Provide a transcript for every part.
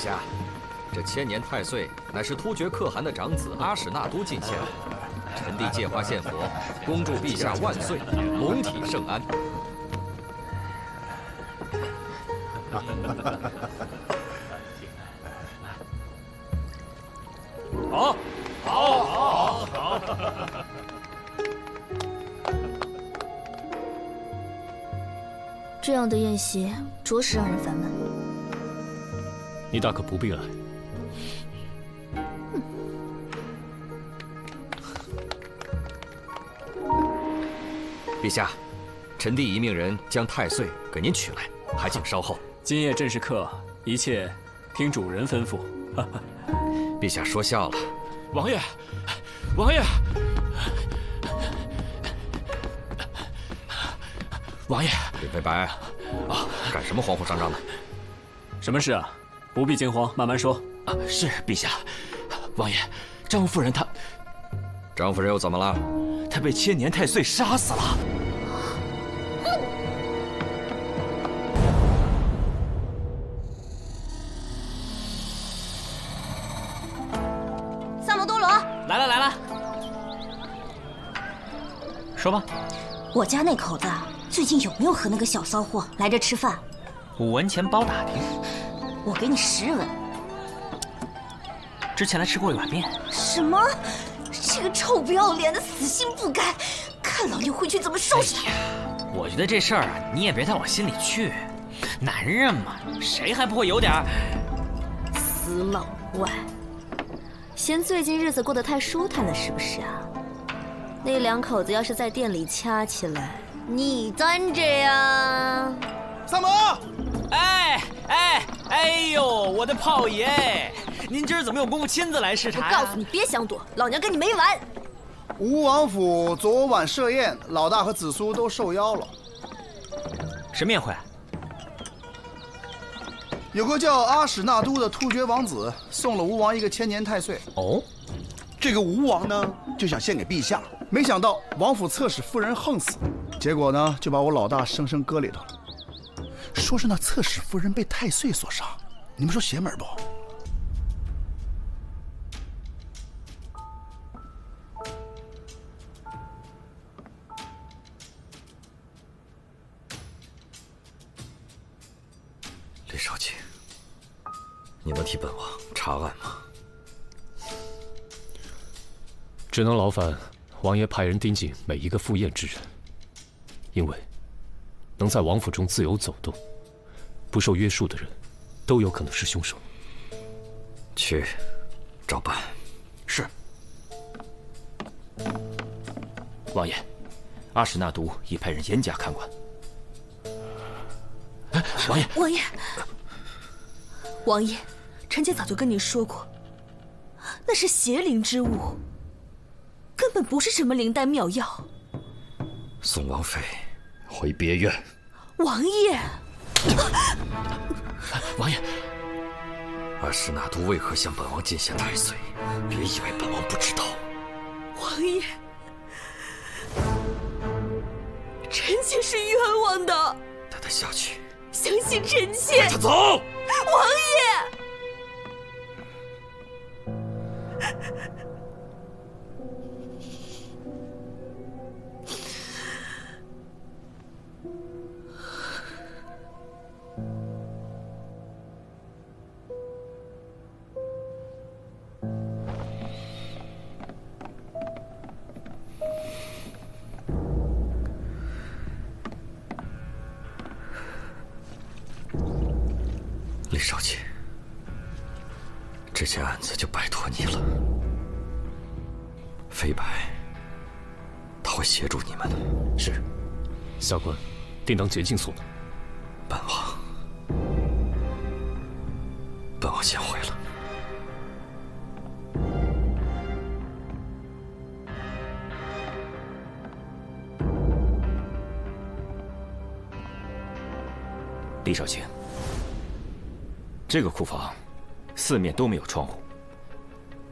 下，这千年太岁乃是突厥可汗的长子阿史那都进献，臣弟借花献佛，恭祝陛下万岁，龙体圣安。好，好，好，好。这样的宴席着实让人烦闷。你大可不必来。陛下，臣弟已命人将太岁给您取来，还请稍后。今夜正是客，一切听主人吩咐。陛下说笑了。王爷，王爷，王爷，林飞白，啊，干什么慌慌张张的？什么事啊？不必惊慌，慢慢说。啊，是陛下。王爷，张夫人她，张夫人又怎么了？她被千年太岁杀死了。萨摩多罗，来了来了，说吧。我家那口子最近有没有和那个小骚货来这吃饭5文钱包打听，我给你10文。之前来吃过一碗面。什么？这个臭不要脸的，死心不改，看老娘回去怎么收拾他！我觉得这事儿啊，你也别太往心里去。男人嘛，谁还不会有点死老外，嫌最近日子过得太舒坦了是不是啊？那2口子要是在店里掐起来，你端着呀？萨摩，哎呦，我的炮爷，您今儿怎么有功夫亲自来视察？我告诉你，别想躲，老娘跟你没完！吴王府昨晚设宴，老大和子苏都受邀了。什么宴会？有个叫阿史那都的突厥王子送了吴王一个千年太岁。哦，这个吴王呢就想献给陛下，没想到王府侧室夫人横死，结果呢就把我老大生生搁里头了。说是那侧室夫人被太岁所杀，你们说邪门不？李少卿，你能替本王查案吗？只能劳烦王爷派人盯紧每一个赴宴之人，因为能在王府中自由走动、不受约束的人，都有可能是凶手。去，照办。是。王爷，阿史那都已派人严加看管。哎，王爷，王爷，王爷，臣妾早就跟您说过，那是邪灵之物，根本不是什么灵丹妙药。送王妃回别院。王爷，王爷，阿史那都为何向本王进献太岁？别以为本王不知道。王爷，臣妾是冤枉的。带他下去。相信臣妾。带他走。王爷。李少卿，这件案子就拜托你了。飞白，他会协助你们的。是，下官定当竭尽所能。本王先回了。李少卿，这个库房四面都没有窗户，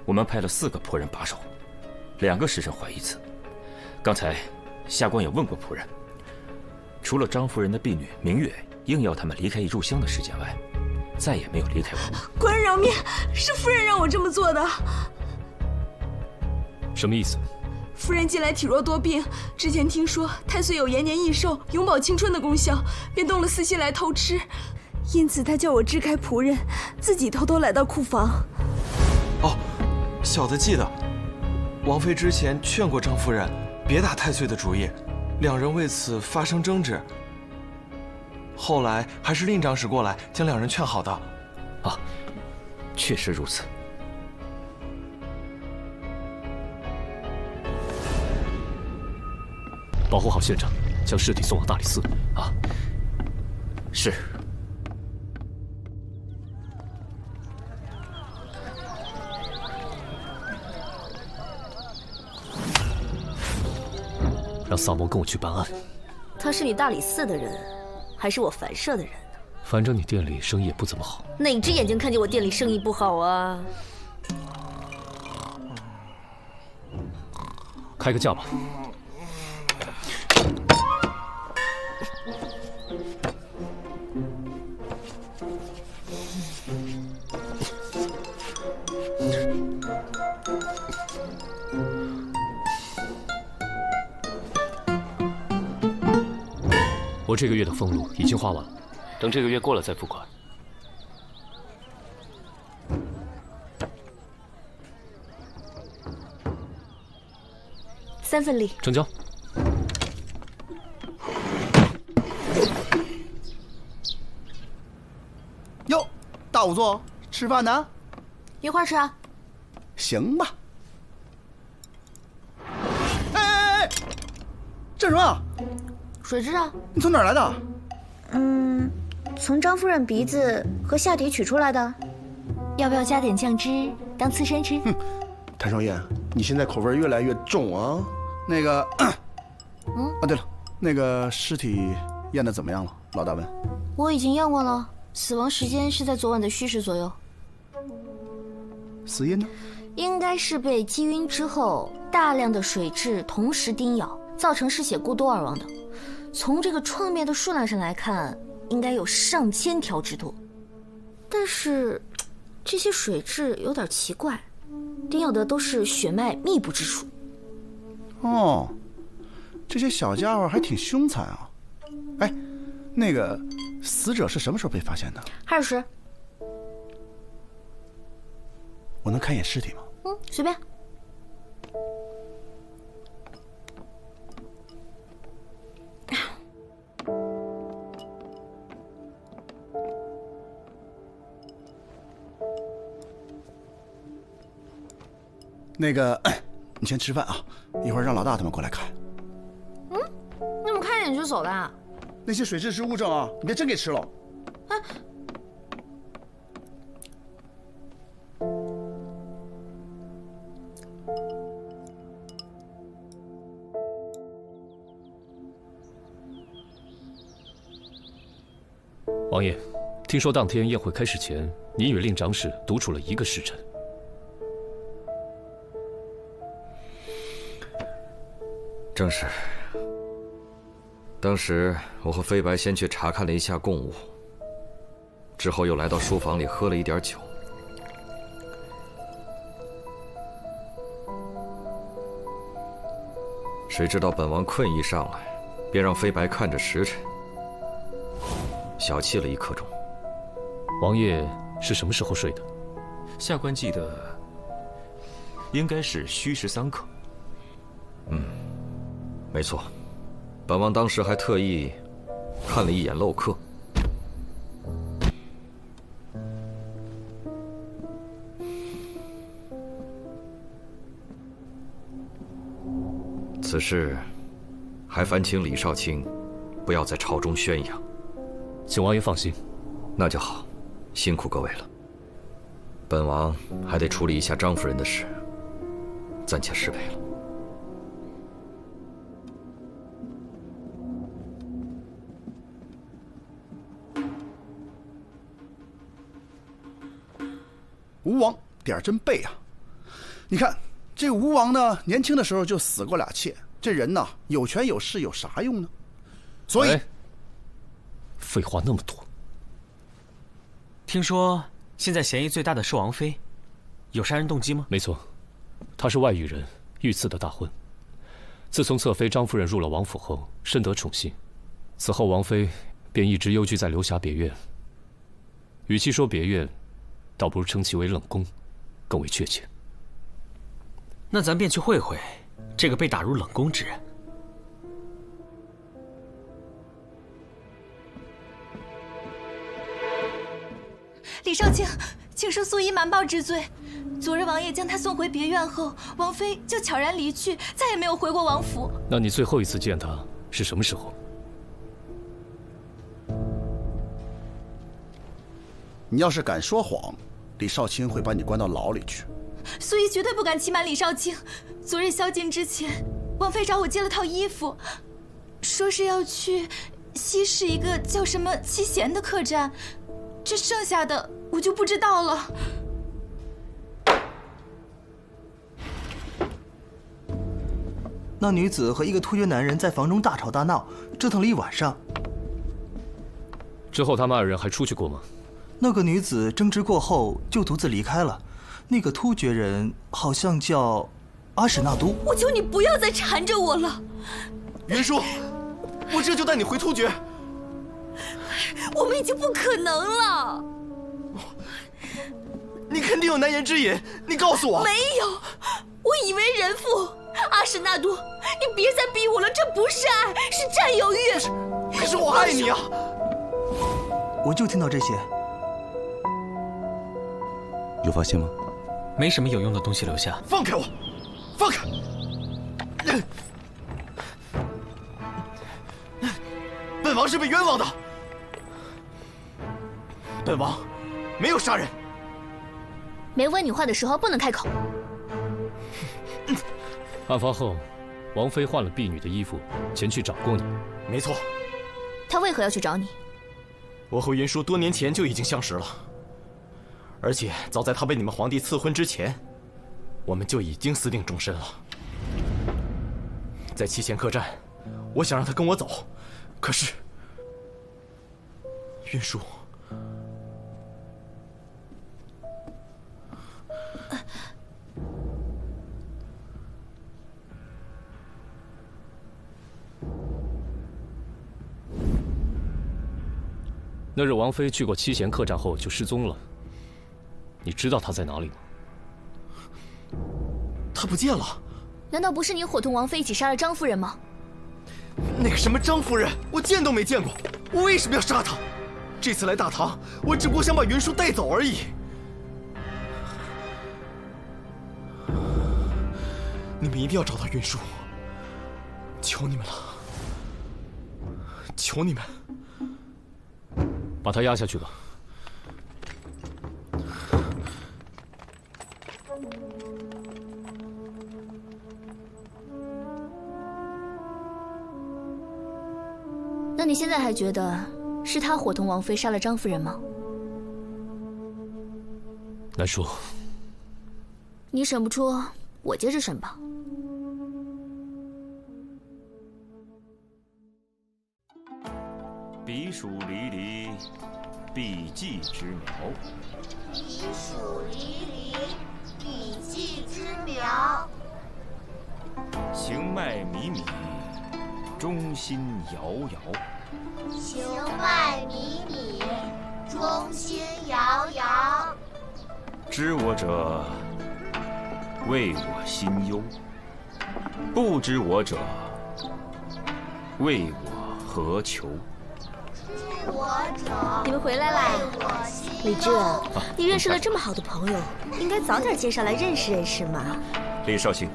我们派了4个仆人把守，2个时辰换一次。刚才下官也问过仆人，除了张夫人的婢女明月硬要他们离开入乡的时间外，再也没有离开过。官人。上面是夫人让我这么做的。什么意思？夫人近来体弱多病，之前听说太岁有延年益寿、永葆青春的功效，便动了私心来偷吃。因此，她叫我支开仆人，自己偷偷来到库房。哦，小的记得，王妃之前劝过张夫人别打太岁的主意，两人为此发生争执。后来还是令长史过来将两人劝好的。啊，确实如此。保护好现场，将尸体送往大理寺。啊，是。让萨摩跟我去办案。他是你大理寺的人，还是我凡社的人？反正你店里生意也不怎么好。哪只眼睛看见我店里生意不好啊？开个价吧。我这个月的俸禄已经花完了，等这个月过了再付款。3份利，成交。哟，大仵作，吃饭呢？一块儿吃啊。行吧。哎，这什么？水蛭啊。你从哪儿来的？从张夫人鼻子和下体取出来的。要不要加点酱汁当刺身吃？谭少燕，你现在口味越来越重啊。那个，对了，那个尸体验的怎么样了？老大问。我已经验过了，死亡时间是在昨晚的戌时左右。死因呢？应该是被击晕之后，大量的水蛭同时叮咬，造成失血过多而亡的。从这个创面的数量上来看，应该有上千条之多。但是，这些水蛭有点奇怪，叮咬的都是血脉密布之处。哦，这些小家伙还挺凶残啊！哎，那个死者是什么时候被发现的20时。我能看一眼尸体吗？随便。那个，你先吃饭啊，一会儿让老大他们过来看。你怎么看一眼就走的啊？那些水蛭是物证啊，你别真给吃了。王爷，听说当天宴会开始前，您与令长史独处了1个时辰。正是。当时我和飞白先去查看了一下贡物，之后又来到书房里喝了一点酒。谁知道本王困意上来，便让飞白看着时辰，小憩了1刻钟。王爷是什么时候睡的？下官记得应该是戌时3刻。没错，本王当时还特意看了一眼漏刻。此事还烦请李少卿不要在朝中宣扬。请王爷放心。那就好，辛苦各位了。本王还得处理一下张夫人的事，暂且失陪了。吴王点儿真背啊！你看这个吴王呢，年轻的时候就死过2妾，这人呐有权有势有啥用呢？所以，废话那么多。听说现在嫌疑最大的是王妃，有杀人动机吗？没错，她是外域人，御赐的大婚。自从侧妃张夫人入了王府后，深得宠幸，此后王妃便一直幽居在流霞别院。与其说别院，倒不如称其为冷宫，更为确切。那咱便去会会这个被打入冷宫之人。李少卿，请恕素衣瞒报之罪。昨日王爷将她送回别院后，王妃就悄然离去，再也没有回过王府。那你最后一次见她是什么时候？你要是敢说谎，李少卿会把你关到牢里去。素衣绝对不敢欺瞒李少卿。昨日宵禁之前，王妃找我借了套衣服，说是要去西市一个叫什么七贤的客栈，这剩下的我就不知道了。那女子和一个突厥男人在房中大吵大闹，折腾了一晚上。之后他们二人还出去过吗？那个女子争执过后就独自离开了。那个突厥人好像叫阿史那都。我求你不要再缠着我了。云舒，我这就带你回突厥。我们已经不可能了。你肯定有难言之隐，你告诉我。没有，我以为人父。阿史那都，你别再逼我了，这不是爱，是占有欲。可是我爱你啊！我就听到这些。有发现吗？没什么有用的东西留下。放开我！放开！本王是被冤枉的。本王没有杀人。没问你话的时候不能开口。案发后，王妃换了婢女的衣服前去找过你。没错。她为何要去找你？我和云舒多年前就已经相识了，而且早在她被你们皇帝赐婚之前，我们就已经私定终身了。在七贤客栈，我想让她跟我走，可是云舒。那日王妃去过七贤客栈后就失踪了，你知道她在哪里吗？她不见了。难道不是你伙同王妃一起杀了张夫人吗？那个什么张夫人，我见都没见过，我为什么要杀她？这次来大唐，我只不过想把云舒带走而已。你们一定要找到云舒，求你们了，求你们。把他押下去吧。那你现在还觉得是他伙同王妃杀了张夫人吗？难说。你审不出，我接着审吧。彼黍离离，必稷之苗。彼黍离离，必稷之苗。行迈靡靡，忠心摇摇。行迈靡靡，忠心摇摇。知我者，谓我心忧；不知我者，谓我何求。你们回来啦！李治，你认识了这么好的朋友，应该早点介绍来认识认识嘛。李少卿，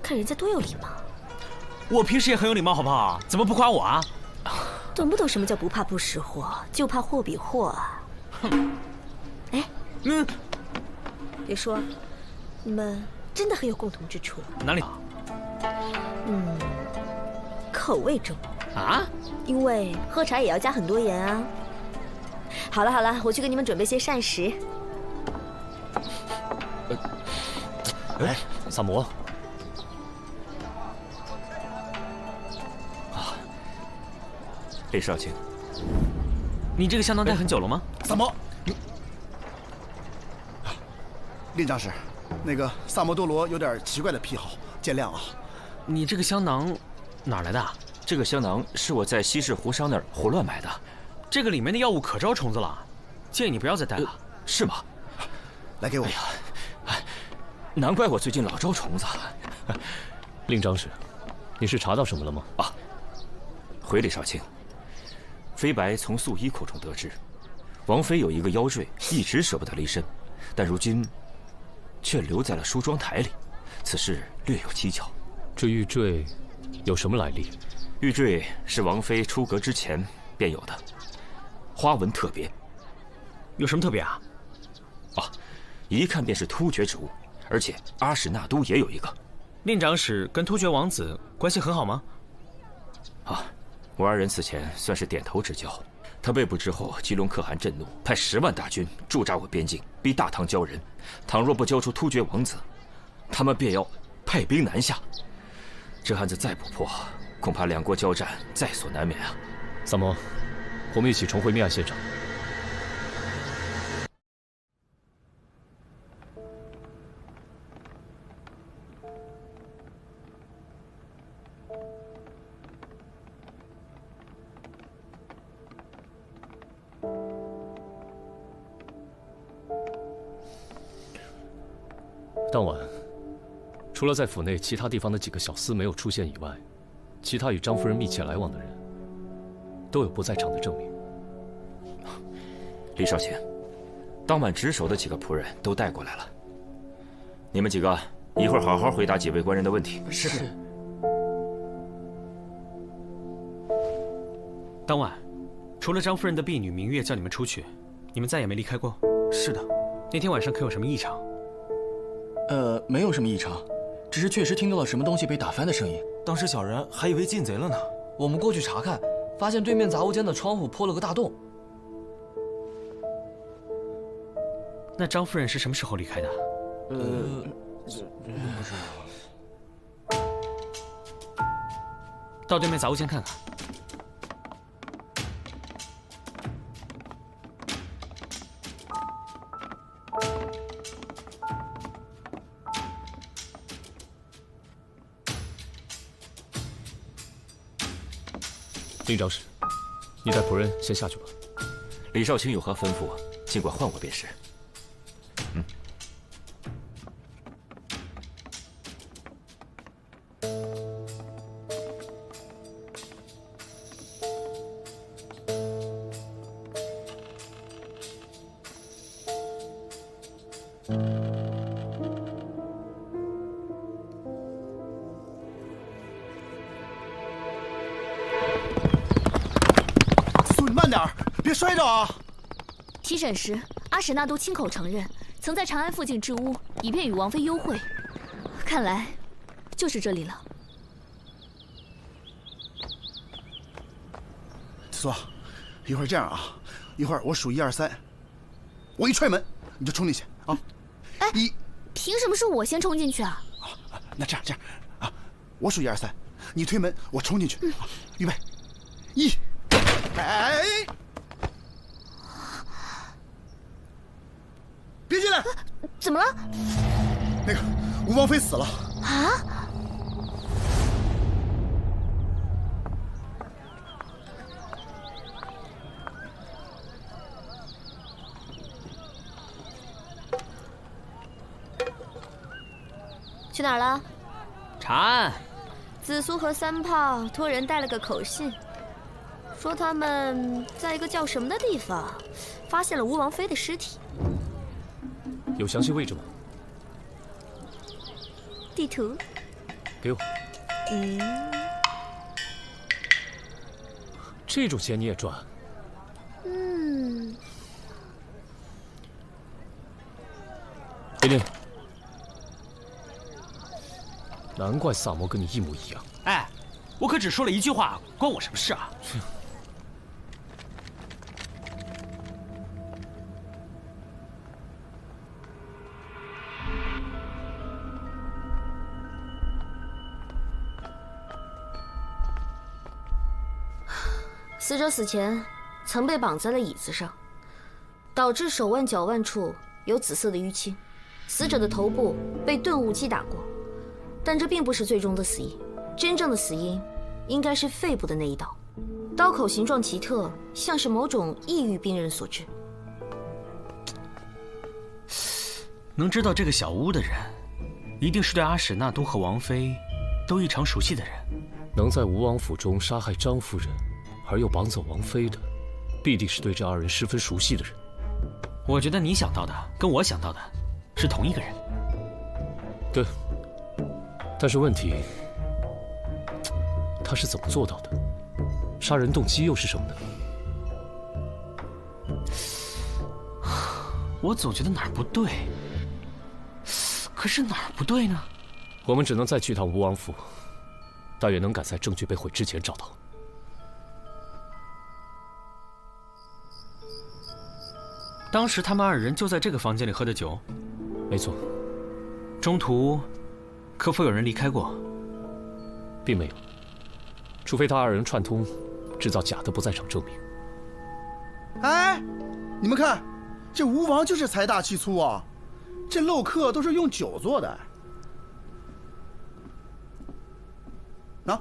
看人家多有礼貌。我平时也很有礼貌，好不好？怎么不夸我啊？懂不懂什么叫不怕不识货，就怕货比货啊？哎，别说，你们真的很有共同之处。哪里？口味重啊？因为喝茶也要加很多盐啊。好了好了，我去给你们准备些膳食。哎，萨摩。李少卿，你这个香囊戴很久了吗？萨摩，令长史，那个萨摩多罗有点奇怪的癖好，见谅啊。你这个香囊哪儿来的？这个香囊是我在西市胡商那儿胡乱买的。这个里面的药物可招虫子了，建议你不要再带了。是吗？来给我。难怪我最近老招虫子。令长史，你是查到什么了吗？啊，回李少卿，飞白从素衣口中得知，王妃有一个腰坠，一直舍不得离身，但如今却留在了梳妆台里，此事略有蹊跷。这玉坠有什么来历？玉坠是王妃出阁之前便有的，花纹特别。有什么特别啊？啊，一看便是突厥之物，而且阿史那都也有一个。令长史跟突厥王子关系很好吗？啊，我二人此前算是点头之交。他被捕之后，吉隆可汗震怒，派10万大军驻扎我边境，逼大唐交人。倘若不交出突厥王子，他们便要派兵南下。这案子再不破，恐怕两国交战在所难免啊！萨摩，我们一起重回命案现场。当晚，除了在府内其他地方的几个小厮没有出现以外，其他与张夫人密切来往的人，都有不在场的证明。李少卿，当晚值守的几个仆人都带过来了。你们几个一会儿好好回答几位官人的问题。是。当晚，除了张夫人的婢女明月叫你们出去，你们再也没离开过。是的。那天晚上可有什么异常？没有什么异常，只是确实听到了什么东西被打翻的声音。当时小人还以为进贼了呢。我们过去查看，发现对面杂物间的窗户破了个大洞。那张夫人是什么时候离开的？不知道。到对面杂物间看看。令长史，你带仆人先下去吧。李少卿有何吩咐，尽管唤我便是。别摔着啊！提审时，阿史那都亲口承认，曾在长安附近置屋，以便与王妃幽会。看来，就是这里了。子苏，一会儿这样啊，一会儿我数1、2、3，我一踹门，你就冲进去啊！哎，凭什么是我先冲进去啊？那这样啊，我数1、2、3，你推门，我冲进去。预备，1，哎！别进来！怎么了？那个吴王妃死了啊！去哪儿了？查案。紫苏和3炮托人带了个口信，说他们在一个叫什么的地方发现了吴王妃的尸体。有详细位置吗？地图，给我。这种钱你也赚？给你。难怪萨摩跟你一模一样。哎，我可只说了一句话，关我什么事啊？死者死前曾被绑在了椅子上，导致手腕、脚腕处有紫色的淤青。死者的头部被钝物击打过，但这并不是最终的死因，真正的死因应该是肺部的那一刀。刀口形状奇特，像是某种抑郁病人所致。能知道这个小屋的人，一定是对阿史那都和王妃都异常熟悉的人。能在吴王府中杀害张夫人，而又绑走王妃的，必定是对这二人十分熟悉的人。我觉得你想到的跟我想到的是同一个人。对，但是问题，他是怎么做到的？杀人动机又是什么呢？我总觉得哪儿不对，可是哪儿不对呢？我们只能再去趟吴王府，但愿能赶在证据被毁之前找到。当时他们二人就在这个房间里喝的酒。没错。中途可否有人离开过？并没有，除非他二人串通，制造假的不在场证明。哎，你们看，这吴王就是财大气粗啊，这漏客都是用酒做的。喏，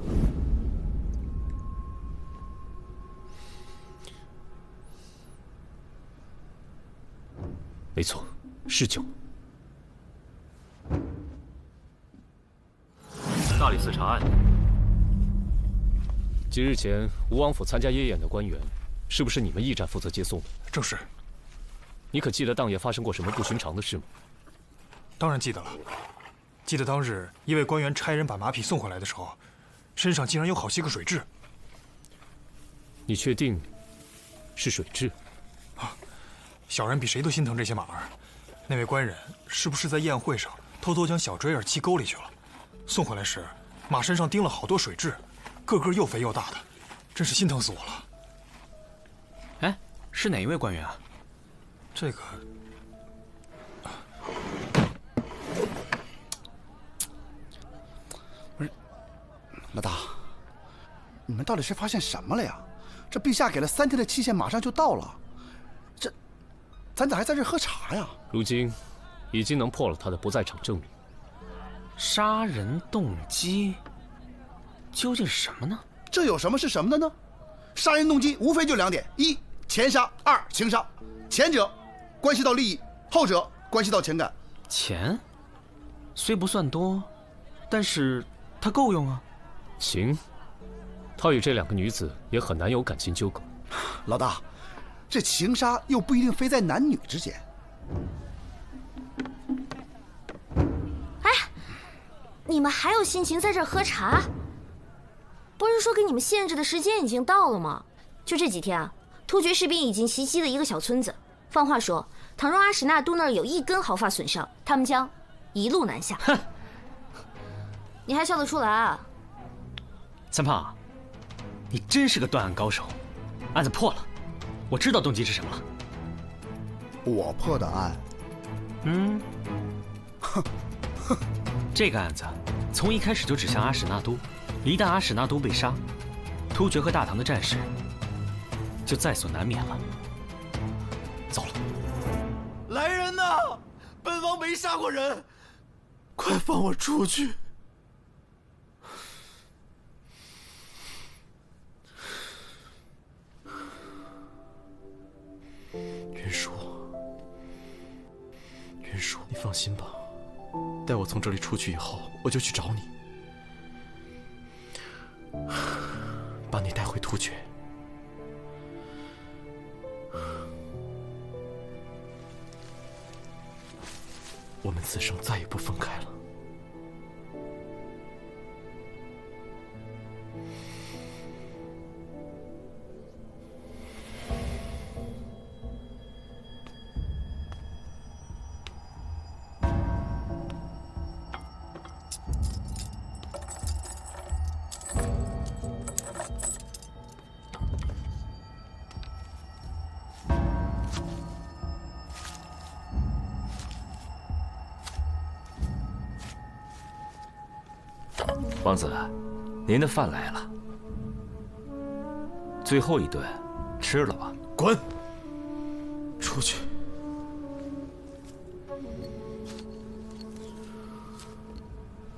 没错，是酒。大理寺查案。几日前，吴王府参加夜宴的官员，是不是你们驿站负责接送的？正是。你可记得当夜发生过什么不寻常的事吗？当然记得了。记得当日一位官员差人把马匹送回来的时候，身上竟然有好些个水蛭。你确定是水蛭？啊，小人比谁都心疼这些马儿。那位官人是不是在宴会上偷偷将小锥儿弃沟里去了？送回来时，马身上钉了好多水蛭，个个又肥又大的，真是心疼死我了。哎，是哪一位官员啊？这个，不是，老大，你们到底是发现什么了呀？这陛下给了3天的期限，马上就到了，咱咋还在这喝茶呀？如今，已经能破了他的不在场证明。杀人动机究竟是什么呢？这有什么是什么的呢？杀人动机无非就2点：一，钱杀；二，情杀。前者关系到利益，后者关系到情感。钱虽不算多，但是它够用啊。情，他与这2个女子也很难有感情纠葛。老大，这情杀又不一定非在男女之间。你们还有心情在这儿喝茶？不是说给你们限制的时间已经到了吗？就这几天啊，突厥士兵已经袭击了一个小村子。放话说，倘若阿史那都那儿有1根毫发损伤，他们将一路南下。哼，你还笑得出来啊？三胖，你真是个断案高手。案子破了，我知道动机是什么了。我破的案？哼。这个案子从一开始就指向阿史那都，一旦阿史那都被杀，突厥和大唐的战事就在所难免了。糟了！来人呐！本王没杀过人，快放我出去！云舒，云舒，你放心吧。待我从这里出去以后，我就去找你，把你带回突厥。我们此生再也不分开了。王子，您的饭来了。最后一顿，吃了吧。滚！出去！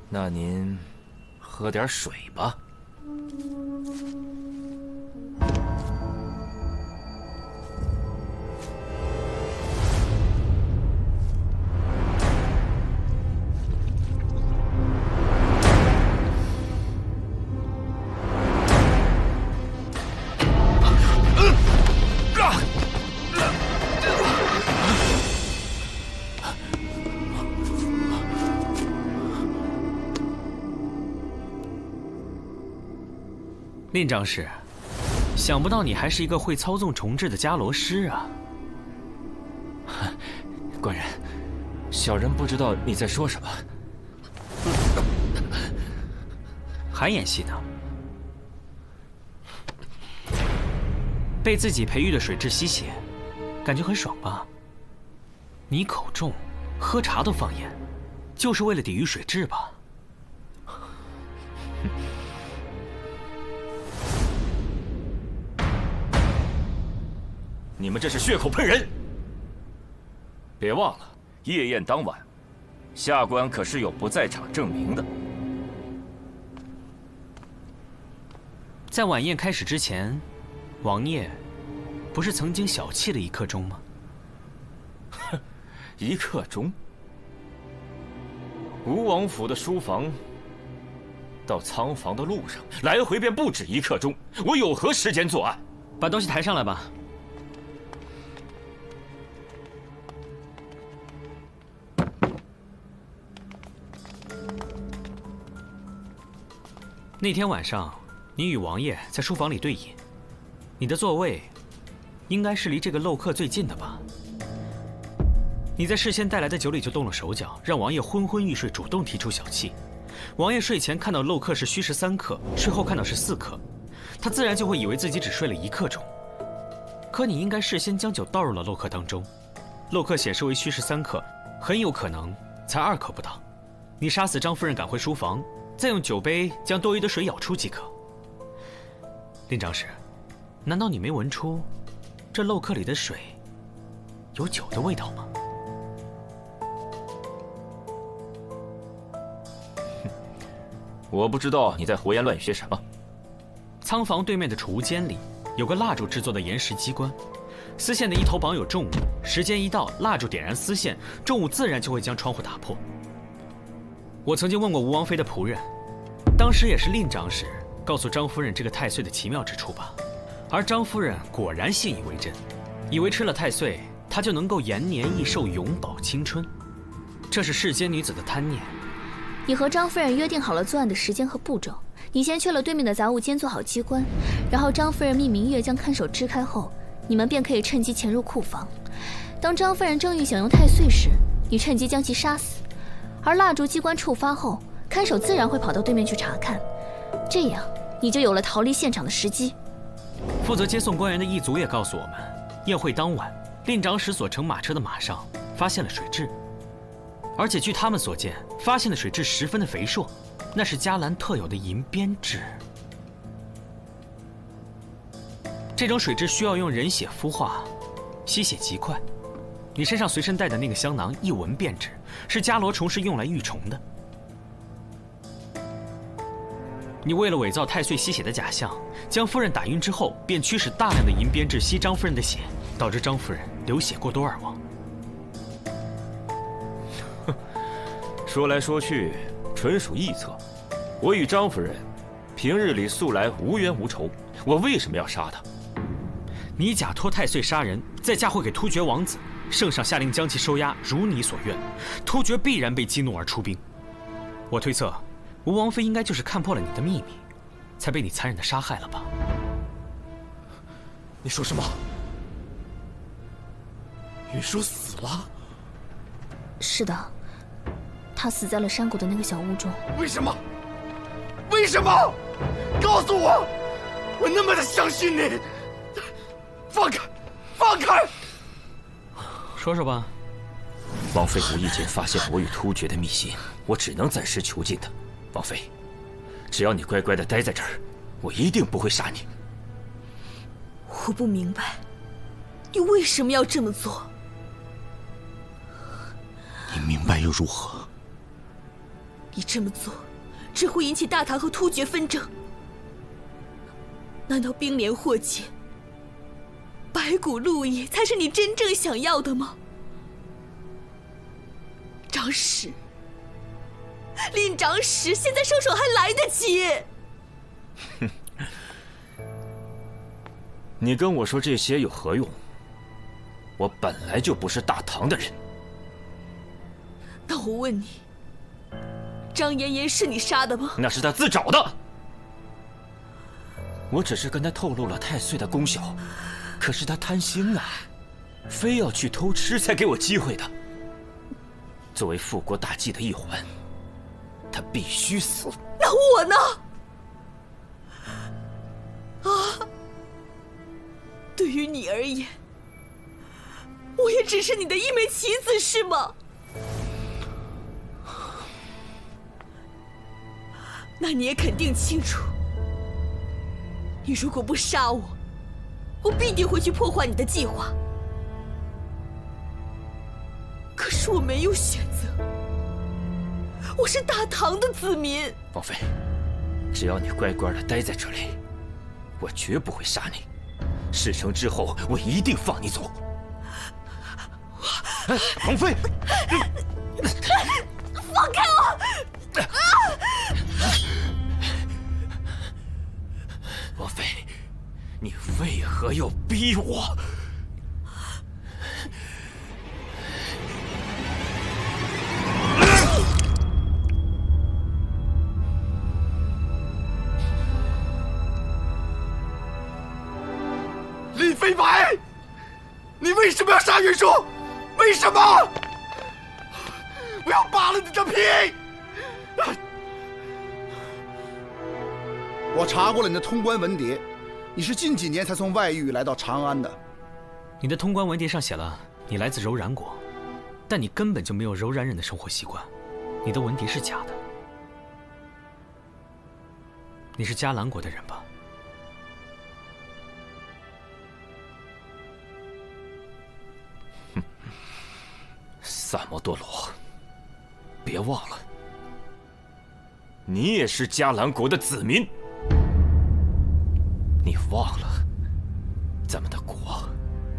那您喝点水吧。令长史，想不到你还是一个会操纵重置的伽罗师啊！官人，小人不知道你在说什么。还演戏呢？被自己培育的水蛭吸血，感觉很爽吧？你口重，喝茶都放盐，就是为了抵御水蛭吧？你们这是血口喷人！别忘了，夜宴当晚，下官可是有不在场证明的。在晚宴开始之前，王爷不是曾经小憩了1刻钟吗？哼，1刻钟？吴王府的书房到仓房的路上，来回便不止1刻钟，我有何时间作案？把东西抬上来吧。那天晚上，你与王爷在书房里对饮，你的座位应该是离这个漏客最近的吧？你在事先带来的酒里就动了手脚，让王爷昏昏欲睡，主动提出小憩。王爷睡前看到漏客是虚实3刻，睡后看到是4刻，他自然就会以为自己只睡了1刻钟。可你应该事先将酒倒入了漏客当中，漏客显示为虚实3刻，很有可能才2刻不到。你杀死张夫人，赶回书房，再用酒杯将多余的水舀出即可。令长史，难道你没闻出这漏客里的水有酒的味道吗？我不知道你在胡言乱语些什么。仓房对面的储物间里有个蜡烛制作的岩石机关，丝线的一头绑有重物，时间一到，蜡烛点燃丝线，重物自然就会将窗户打破。我曾经问过吴王妃的仆人，当时也是令长史告诉张夫人这个太岁的奇妙之处吧，而张夫人果然信以为真，以为吃了太岁，她就能够延年益寿、永葆青春。这是世间女子的贪念。你和张夫人约定好了作案的时间和步骤，你先去了对面的杂物间做好机关，然后张夫人命明月将看守支开后，你们便可以趁机潜入库房。当张夫人正欲享用太岁时，你趁机将其杀死，而蜡烛机关触发后，看守自然会跑到对面去查看，这样你就有了逃离现场的时机。负责接送官员的一族也告诉我们，宴会当晚，令长史所乘马车的马上发现了水蛭，而且据他们所见，发现的水蛭十分的肥硕，那是迦兰特有的银鞭蛭。这种水蛭需要用人血孵化，吸血极快。你身上随身带的那个香囊，一闻便知是伽罗虫是用来御虫的。你为了伪造太岁吸血的假象，将夫人打晕之后，便驱使大量的银鞭蛭吸张夫人的血，导致张夫人流血过多而亡。说来说去，纯属臆测。我与张夫人平日里素来无冤无仇，我为什么要杀她？你假托太岁杀人，再嫁祸给突厥王子，圣上下令将其收押，如你所愿，突厥必然被激怒而出兵。我推测，吴王妃应该就是看破了你的秘密，才被你残忍的杀害了吧？你说什么？云舒死了？是的，他死在了山谷的那个小屋中。为什么？为什么？告诉我！我那么的相信你！放开！放开！说说吧。王妃无意间发现我与突厥的密信，我只能暂时囚禁她。王妃，只要你乖乖的待在这儿，我一定不会杀你。我不明白，你为什么要这么做？你明白又如何？你这么做，只会引起大唐和突厥纷争。难道兵连祸结，白骨路易才是你真正想要的吗？长史，令长史，现在收手还来得及。哼，你跟我说这些有何用？我本来就不是大唐的人。那我问你，张妍妍是你杀的吗？那是他自找的。我只是跟他透露了太岁的功效，可是他贪心啊，非要去偷吃才给我机会的。作为复国大计的一环，他必须死。那我呢？啊，对于你而言，我也只是你的一枚棋子，是吗？那你也肯定清楚，你如果不杀我，我必定会去破坏你的计划。可是我没有选择，我是大唐的子民。王妃，只要你乖乖的待在这里，我绝不会杀你。事成之后，我一定放你走。王妃，放开我！王妃，你为何要逼我？李飞白，你为什么要杀袁术？为什么？我要扒了你的皮！我查过了你的通关文牒，你是近几年才从外域来到长安的。你的通关文牒上写了你来自柔然国，但你根本就没有柔然人的生活习惯，你的文牒是假的。你是迦兰国的人吧？萨摩多罗，别忘了，你也是迦兰国的子民。你忘了，咱们的国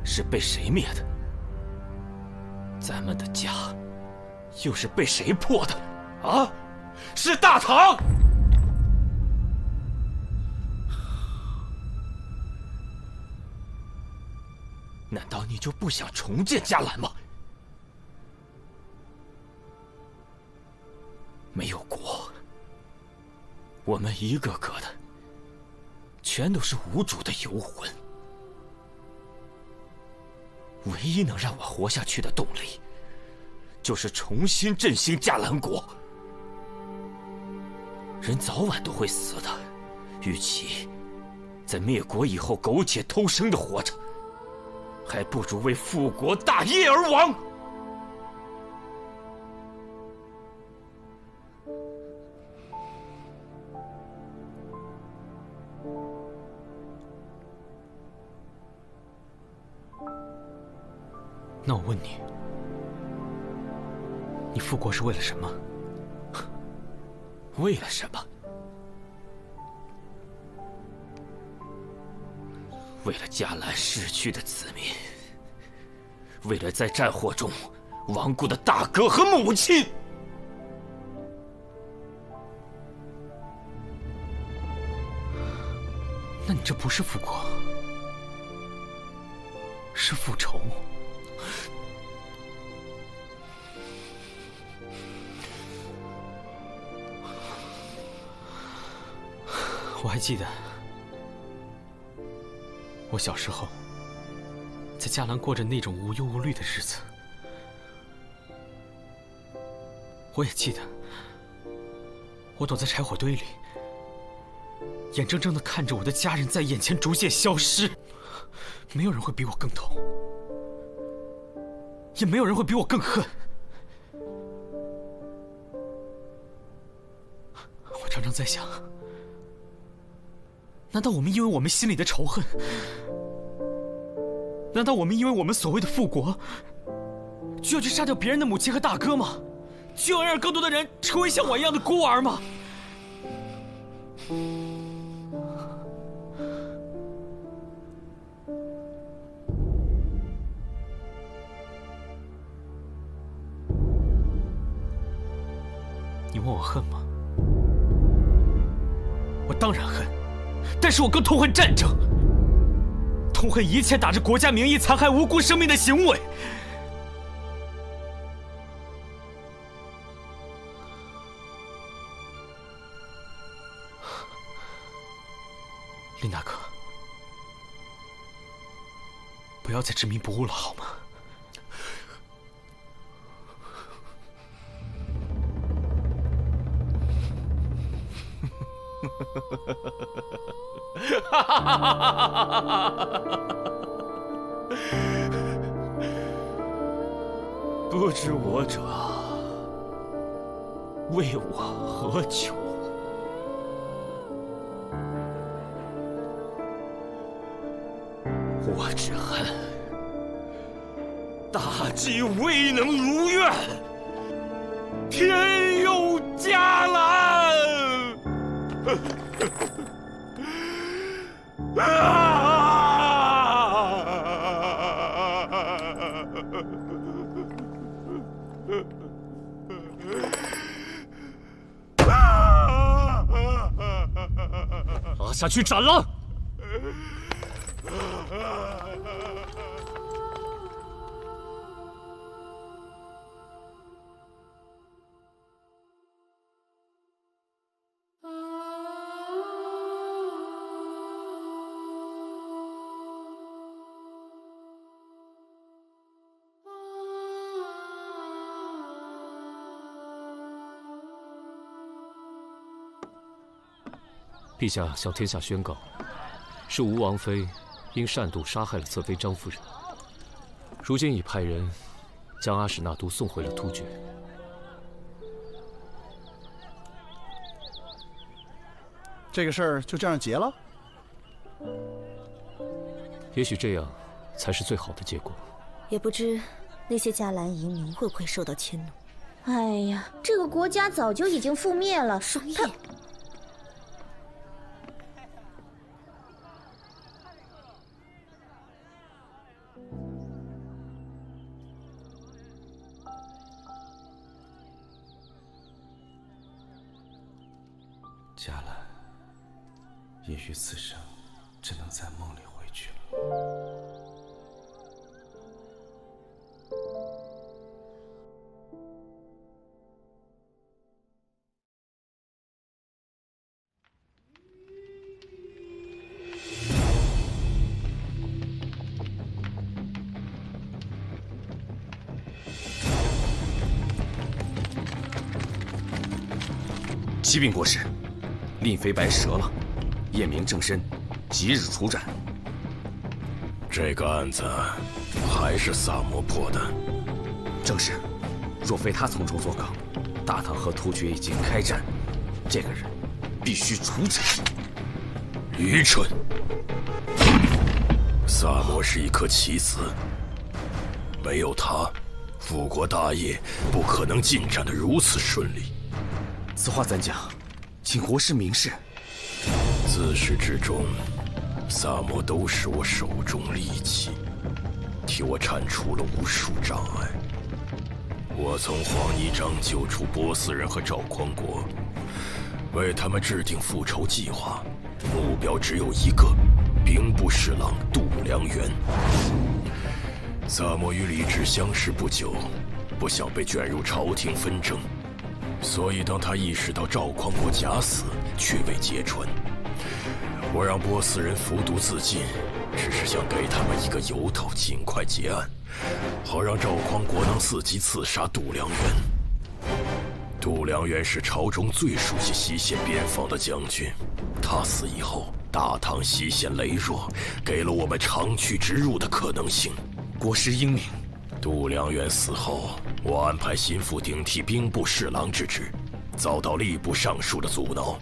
是被谁灭的？咱们的家又是被谁破的？啊，是大唐！难道你就不想重建迦兰吗？没有国，我们一个个的全都是无主的游魂。唯一能让我活下去的动力，就是重新振兴迦兰国。人早晚都会死的，与其在灭国以后苟且偷生的活着，还不如为复国大业而亡。那我问你，你复国是为了什么？为了什么？为了迦兰逝去的子民，为了在战火中亡故的大哥和母亲。那你这不是复国，是复仇。我还记得，我小时候在迦兰过着那种无忧无虑的日子。我也记得，我躲在柴火堆里，眼睁睁地看着我的家人在眼前逐渐消失。没有人会比我更痛，也没有人会比我更恨。我常常在想，难道我们因为我们心里的仇恨，难道我们因为我们所谓的复国，就要去杀掉别人的母亲和大哥吗？就要让更多的人成为像我一样的孤儿吗？你问我恨吗？我当然恨，但是我更痛恨战争，痛恨一切打着国家名义残害无辜生命的行为。林大哥，不要再执迷不悟了，好吗？不知我者，为我何求？我只恨大计未能如愿，天佑嘉兰。拉下去斩了！陛下向天下宣告，是吴王妃因擅妒杀害了侧妃张夫人，如今已派人将阿史那都送回了突厥。这个事儿就这样结了？也许这样才是最好的结果。也不知那些迦兰遗民会不会受到迁怒。哎呀，这个国家早就已经覆灭了。双叶。嘉兰，也许此生只能在梦里回去了。启禀国师，令妃白折了，验明正身，即日处斩。这个案子还是萨摩破的。正是，若非他从中作梗，大唐和突厥已经开战，这个人必须处斩。愚蠢！萨摩是一颗棋子，没有他，复国大业不可能进展得如此顺利。此话怎讲？请国师明示。自始至终，萨摩都是我手中利器，替我铲除了无数障碍。我从黄泥章救出波斯人和赵匡国，为他们制定复仇计划，目标只有一个：兵部侍郎度良源。萨摩与李治相识不久，不想被卷入朝廷纷争。所以，当他意识到赵匡国假死，却未揭穿，我让波斯人服毒自尽，只是想给他们一个由头，尽快结案，好让赵匡国能伺机刺杀度良源。度良源是朝中最熟悉西线边防的将军，他死以后，大唐西线羸弱，给了我们长驱直入的可能性。国师英明。度良源死后，我安排心腹顶替兵部侍郎之职，遭到吏部尚书的阻挠。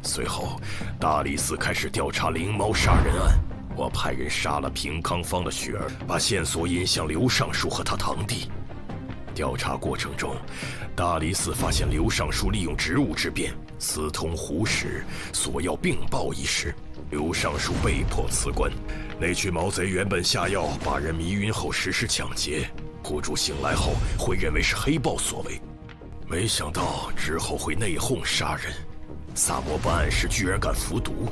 随后，大理寺开始调查灵猫杀人案，我派人杀了平康坊的雪儿，把线索引向刘尚书和他堂弟。调查过程中，大理寺发现刘尚书利用职务之便私通胡氏，索要并报一事。刘尚书被迫辞官。那群毛贼原本下药把人迷晕后实施抢劫，苦主醒来后会认为是黑豹所为，没想到之后会内讧杀人。萨摩办案时居然敢服毒，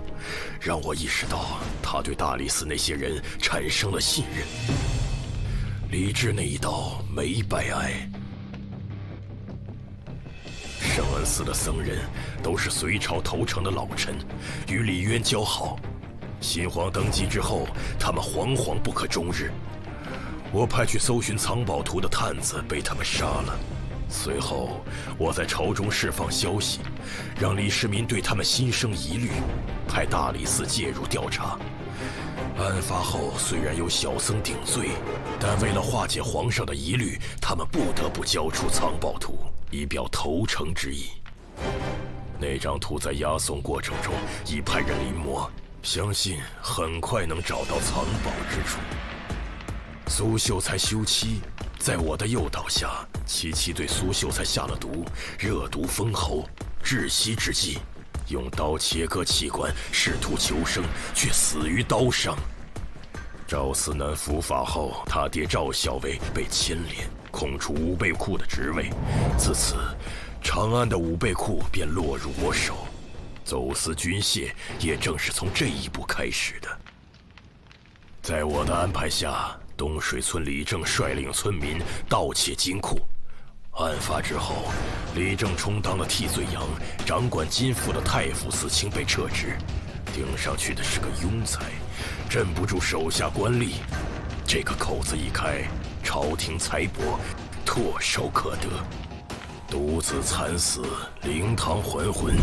让我意识到他对大理寺那些人产生了信任。李治那一刀没白挨。圣恩寺的僧人都是隋朝投诚的老臣，与李渊交好。新皇登基之后，他们惶惶不可终日。我派去搜寻藏宝图的探子被他们杀了。随后，我在朝中释放消息，让李世民对他们心生疑虑，派大理寺介入调查。案发后虽然有小僧顶罪，但为了化解皇上的疑虑，他们不得不交出藏宝图，以表投诚之意。那张图在押送过程中已派人临摹，相信很快能找到藏宝之处。苏秀才休妻，在我的诱导下，琪琪对苏秀才下了毒，热毒封喉，窒息之际，用刀切割器官，试图求生，却死于刀伤。赵思南伏法后，他爹赵校尉被牵连，空出武备库的职位，自此，长安的武备库便落入我手。走私军械也正是从这一步开始的。在我的安排下，东水村李正率领村民盗窃金库。案发之后，李正充当了替罪羊，掌管金库的太傅司卿被撤职，盯上去的是个庸才，镇不住手下官吏。这个口子一开，朝廷财帛唾手可得。独子惨死，灵堂还魂。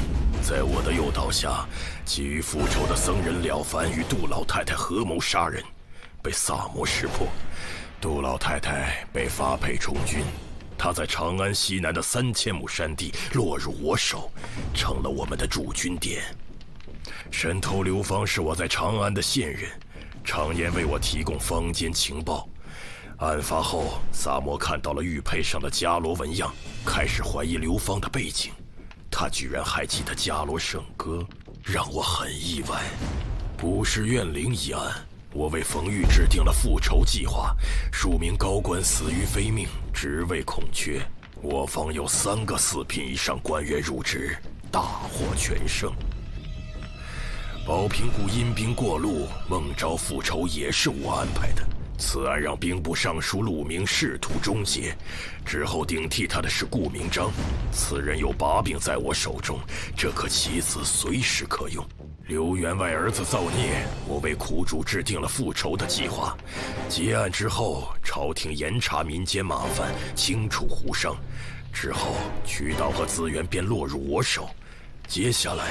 在我的诱导下，急于复仇的僧人了凡与杜老太太合谋杀人，被萨摩识破。杜老太太被发配充军，她在长安西南的3000亩山地落入我手，成了我们的驻军点。神头刘芳是我在长安的线人，常年为我提供坊间情报。案发后，萨摩看到了玉佩上的伽罗纹样，开始怀疑刘芳的背景。他居然还记得伽罗圣歌，让我很意外。古氏怨灵一案，我为冯玉制定了复仇计划，数名高官死于非命，职位空缺。我方有3个4品以上官员入职，大获全胜。保平谷阴兵过路，孟昭复仇也是我安排的。此案让兵部尚书陆明仕途终结，之后顶替他的是顾明章，此人有把柄在我手中，这颗棋子随时可用。刘员外儿子造孽，我为苦主制定了复仇的计划。结案之后，朝廷严查民间马贩，清除胡商，之后渠道和资源便落入我手。接下来，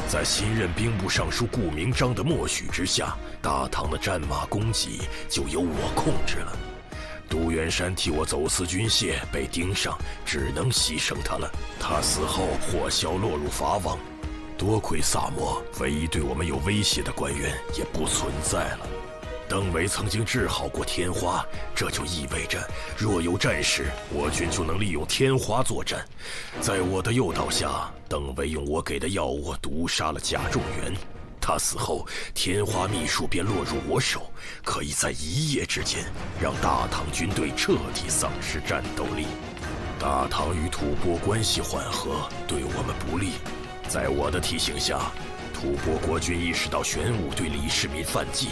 在新任兵部尚书顾明章的默许之下，大唐的战马供给就由我控制了。杜元山替我走私军械被盯上，只能牺牲他了。他死后，火枭落入法网。多亏萨摩，唯一对我们有威胁的官员也不存在了。邓维曾经治好过天花，这就意味着若有战事，我军就能利用天花作战。在我的诱导下，邓维用我给的药物毒杀了贾仲元。他死后，天花秘术便落入我手，可以在一夜之间让大唐军队彻底丧失战斗力。大唐与吐蕃关系缓和，对我们不利。在我的提醒下，吐蕃国君意识到玄武对李世民犯忌，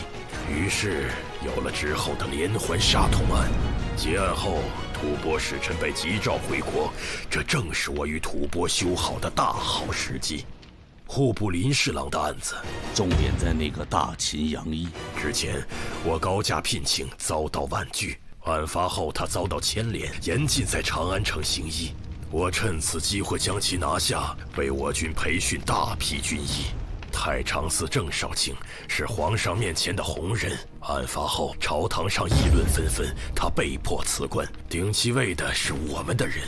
于是有了之后的连环杀童案。结案后，吐蕃使臣被急召回国，这正是我与吐蕃修好的大好时机。户部林侍郎的案子，重点在那个大秦杨一。之前我高价聘请，遭到婉拒。案发后，他遭到牵连，严禁在长安城行医。我趁此机会将其拿下，为我军培训大批军医。太常寺郑少卿是皇上面前的红人，案发后朝堂上议论纷纷，他被迫辞官，顶其位的是我们的人，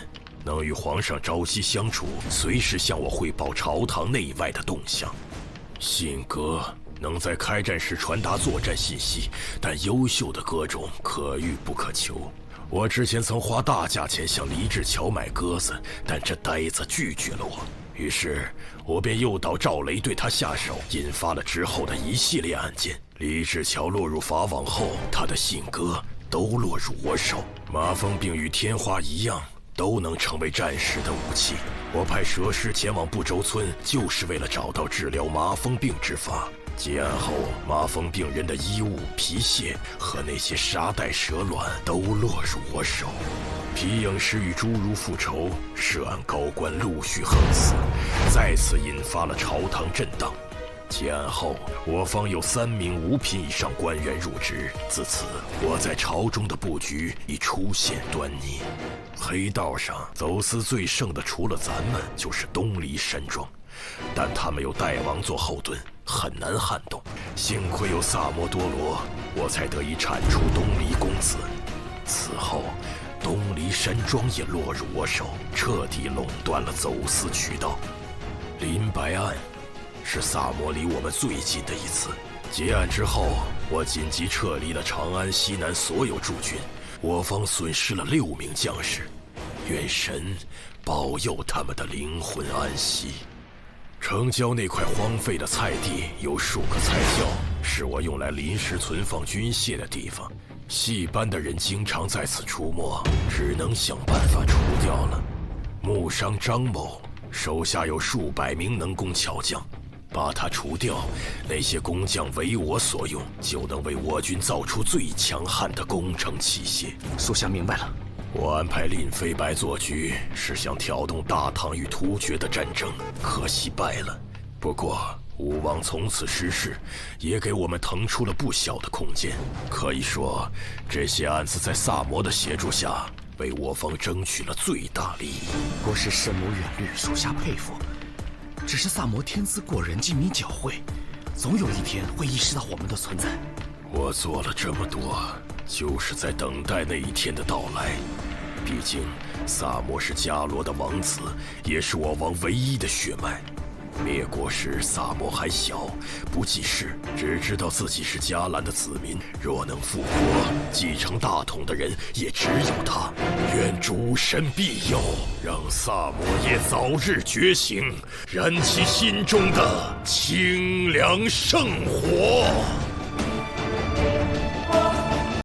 能与皇上朝夕相处，随时向我汇报朝堂内外的动向。信鸽能在开战时传达作战信息，但优秀的歌种可遇不可求。我之前曾花大价钱向黎志桥买鸽子，但这呆子拒绝了我。于是，我便诱导赵雷对他下手，引发了之后的一系列案件。黎志桥落入法网后，他的信鸽都落入我手。麻风病与天花一样，都能成为战时的武器。我派蛇师前往不周村，就是为了找到治疗麻风病之法。结案后，麻风病人的衣物、皮屑和那些沙袋蛇卵都落入我手。皮影师与侏儒复仇，涉案高官陆续横死，再次引发了朝堂震荡。结案后，我方有3名5品以上官员入职，自此我在朝中的布局已出现端倪。黑道上走私最盛的，除了咱们，就是东篱山庄，但他们有代王做后盾，很难撼动。幸亏有萨摩多罗，我才得以铲除东篱公子。此后，东篱山庄也落入我手，彻底垄断了走私渠道。林白案是萨摩离我们最近的一次。结案之后，我紧急撤离了长安西南所有驻军，我方损失了6名将士，愿神保佑他们的灵魂安息。城郊那块荒废的菜地有数个菜窖，是我用来临时存放军械的地方。戏班的人经常在此出没，只能想办法除掉了。木商张某手下有数百名能工巧匠，把他除掉，那些工匠为我所用，就能为我军造出最强悍的工程器械。属下明白了。我安排令飞白做局，是想挑动大唐与突厥的战争，可惜败了。不过武王从此失势，也给我们腾出了不小的空间。可以说，这些案子在萨摩的协助下，为我方争取了最大利益。国师深谋远虑，属下佩服。只是萨摩天资过人，机敏狡慧，总有一天会意识到我们的存在。我做了这么多，就是在等待那一天的到来。毕竟，萨摩是伽罗的王子，也是我王唯一的血脉。灭国时，萨摩还小，不记事，只知道自己是伽蓝的子民。若能复活，继承大统的人也只有他。愿主神庇佑，让萨摩耶早日觉醒，燃起心中的清凉圣火。